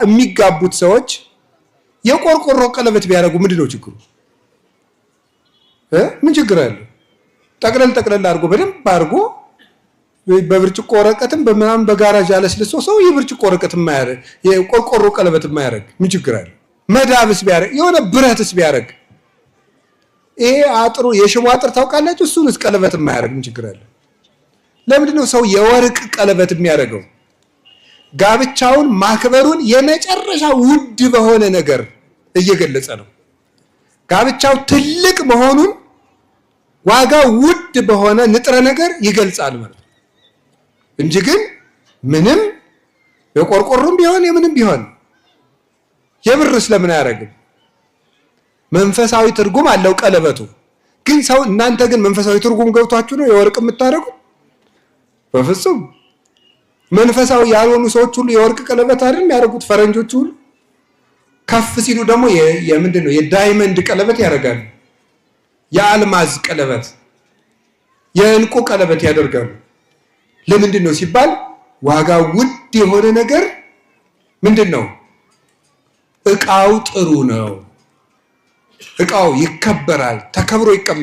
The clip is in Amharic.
የሚጋቡት ሰዎች የቆርቆሮ ቀለበት ቢያደርጉ ምንድነው ችግሩ? ምን ችግር አለ? ጠቅለል አድርጎ በደንብ አድርጎ በብርጭቆ ወረቀትም በምናምን በጋራጅ አለስልሶ ሰው የብርጭቆ ወረቀት የማያደርግ የቆርቆሮ ቀለበት የማያደርግ ምን ችግር አለ? መዳብስ ቢያደርግ የሆነ ብረትስ ቢያደርግ ይሄ አጥሩ የሽቦ አጥር ታውቃላችሁ? እሱንስ ቀለበት የማያደርግ ምን ችግር አለ? ለምንድነው ሰው የወርቅ ቀለበት የሚያደርገው? ጋብቻውን ማክበሩን የመጨረሻ ውድ በሆነ ነገር እየገለጸ ነው። ጋብቻው ትልቅ መሆኑን ዋጋው ውድ በሆነ ንጥረ ነገር ይገልጻል ማለት ነው እንጂ ግን ምንም የቆርቆሮም ቢሆን የምንም ቢሆን የብርስ ለምን አያደርግም? መንፈሳዊ ትርጉም አለው ቀለበቱ። ግን ሰው እናንተ ግን መንፈሳዊ ትርጉም ገብቷችሁ ነው የወርቅ የምታደርጉት? በፍጹም። መንፈሳዊ ያልሆኑ ሰዎች ሁሉ የወርቅ ቀለበት አይደል የሚያደርጉት? ፈረንጆች ሁሉ ከፍ ሲሉ ደግሞ የምንድነው የዳይመንድ ቀለበት ያደርጋሉ። የአልማዝ ቀለበት፣ የእንቁ ቀለበት ያደርጋሉ። ለምንድን ነው ሲባል ዋጋው ውድ የሆነ ነገር ምንድነው? እቃው ጥሩ ነው። እቃው ይከበራል፣ ተከብሮ ይቀመጣል።